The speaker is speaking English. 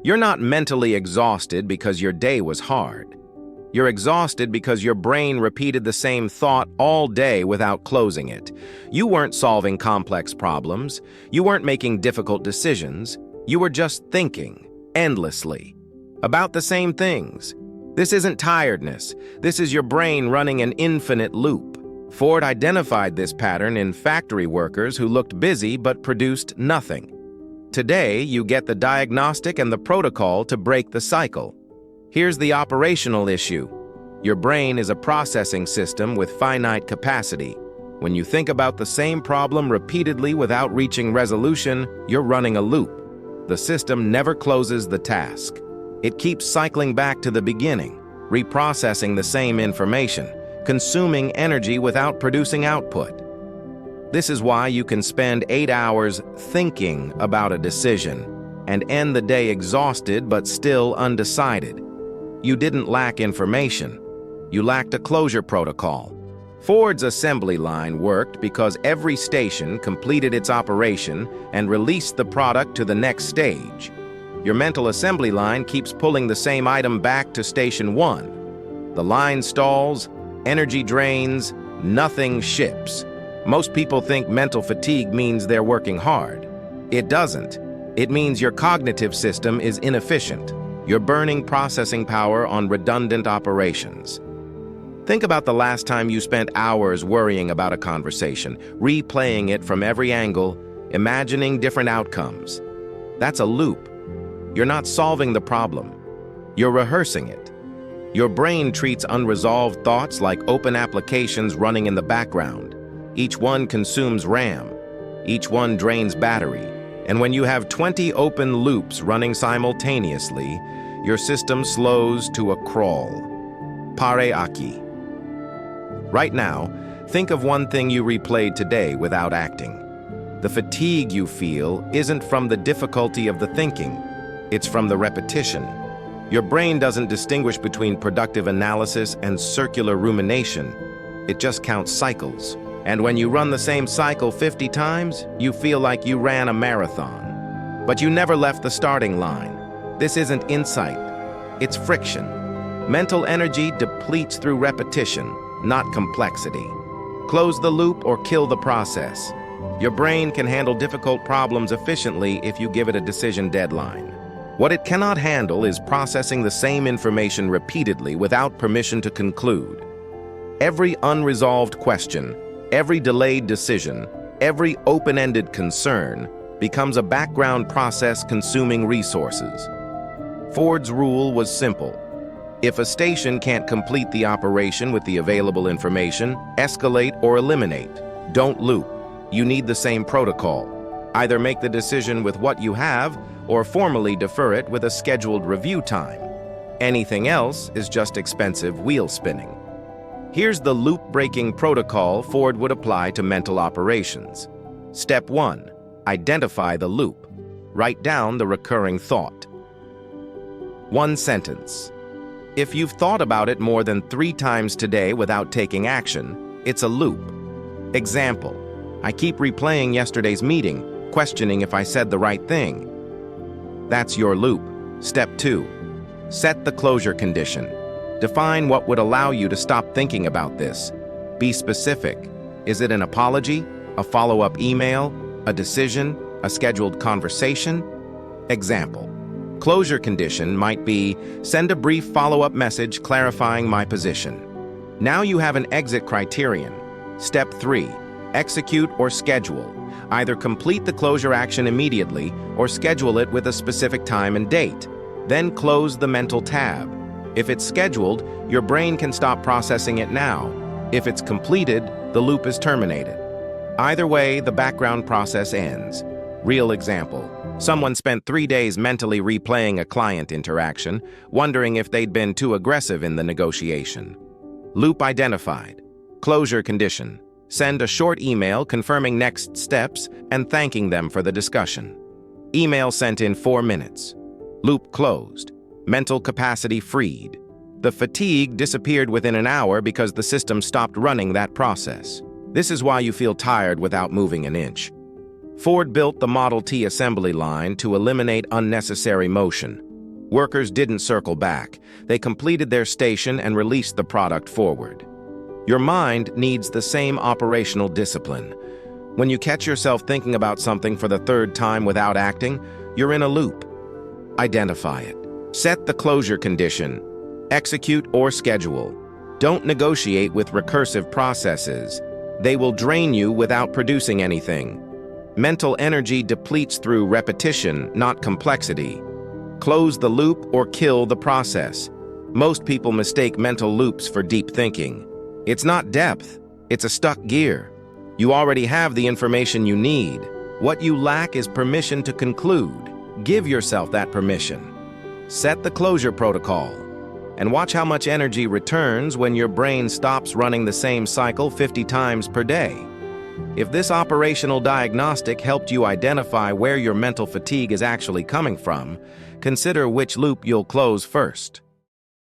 You're not mentally exhausted because your day was hard. You're exhausted because your brain repeated the same thought all day without closing it. You weren't solving complex problems. You weren't making difficult decisions. You were just thinking, endlessly, about the same things. This isn't tiredness. This is your brain running an infinite loop. Ford identified this pattern in factory workers who looked busy but produced nothing. Today, you get the diagnostic and the protocol to break the cycle. Here's the operational issue. Your brain is a processing system with finite capacity. When you think about the same problem repeatedly without reaching resolution, you're running a loop. The system never closes the task. It keeps cycling back to the beginning, reprocessing the same information, consuming energy without producing output. This is why you can spend 8 hours thinking about a decision and end the day exhausted but still undecided. You didn't lack information. You lacked a closure protocol. Ford's assembly line worked because every station completed its operation and released the product to the next stage. Your mental assembly line keeps pulling the same item back to station 1. The line stalls, energy drains, nothing ships. Most people think mental fatigue means they're working hard. It doesn't. It means your cognitive system is inefficient. You're burning processing power on redundant operations. Think about the last time you spent hours worrying about a conversation, replaying it from every angle, imagining different outcomes. That's a loop. You're not solving the problem. You're rehearsing it. Your brain treats unresolved thoughts like open applications running in the background. Each one consumes RAM. Each one drains battery. And when you have 20 open loops running simultaneously, your system slows to a crawl. Pare aki. Right now, think of one thing you replayed today without acting. The fatigue you feel isn't from the difficulty of the thinking. It's from the repetition. Your brain doesn't distinguish between productive analysis and circular rumination. It just counts cycles. And when you run the same cycle 50 times, you feel like you ran a marathon. But you never left the starting line. This isn't insight. It's friction. Mental energy depletes through repetition, not complexity. Close the loop or kill the process. Your brain can handle difficult problems efficiently if you give it a decision deadline. What it cannot handle is processing the same information repeatedly without permission to conclude. Every unresolved question, every delayed decision, every open-ended concern becomes a background process consuming resources. Ford's rule was simple. If a station can't complete the operation with the available information, escalate or eliminate. Don't loop. You need the same protocol. Either make the decision with what you have or formally defer it with a scheduled review time. Anything else is just expensive wheel spinning. Here's the loop-breaking protocol Ford would apply to mental operations. Step 1. Identify the loop. Write down the recurring thought. One sentence. If you've thought about it more than 3 times today without taking action, it's a loop. Example. I keep replaying yesterday's meeting, questioning if I said the right thing. That's your loop. Step 2. Set the closure condition. Define what would allow you to stop thinking about this. Be specific. Is it an apology, a follow-up email, a decision, a scheduled conversation? Example. Closure condition might be, send a brief follow-up message clarifying my position. Now you have an exit criterion. Step 3. Execute or schedule. Either complete the closure action immediately or schedule it with a specific time and date. Then close the mental tab. If it's scheduled, your brain can stop processing it now. If it's completed, the loop is terminated. Either way, the background process ends. Real example. Someone spent 3 days mentally replaying a client interaction, wondering if they'd been too aggressive in the negotiation. Loop identified. Closure condition. Send a short email confirming next steps and thanking them for the discussion. Email sent in 4 minutes. Loop closed. Mental capacity freed. The fatigue disappeared within an hour because the system stopped running that process. This is why you feel tired without moving an inch. Ford built the Model T assembly line to eliminate unnecessary motion. Workers didn't circle back. They completed their station and released the product forward. Your mind needs the same operational discipline. When you catch yourself thinking about something for the third time without acting, you're in a loop. Identify it. Set the closure condition. Execute or schedule. Don't negotiate with recursive processes. They will drain you without producing anything. Mental energy depletes through repetition, not complexity. Close the loop or kill the process. Most people mistake mental loops for deep thinking. It's not depth, it's a stuck gear. You already have the information you need. What you lack is permission to conclude. Give yourself that permission. Set the closure protocol, and watch how much energy returns when your brain stops running the same cycle 50 times per day. If this operational diagnostic helped you identify where your mental fatigue is actually coming from, consider which loop you'll close first.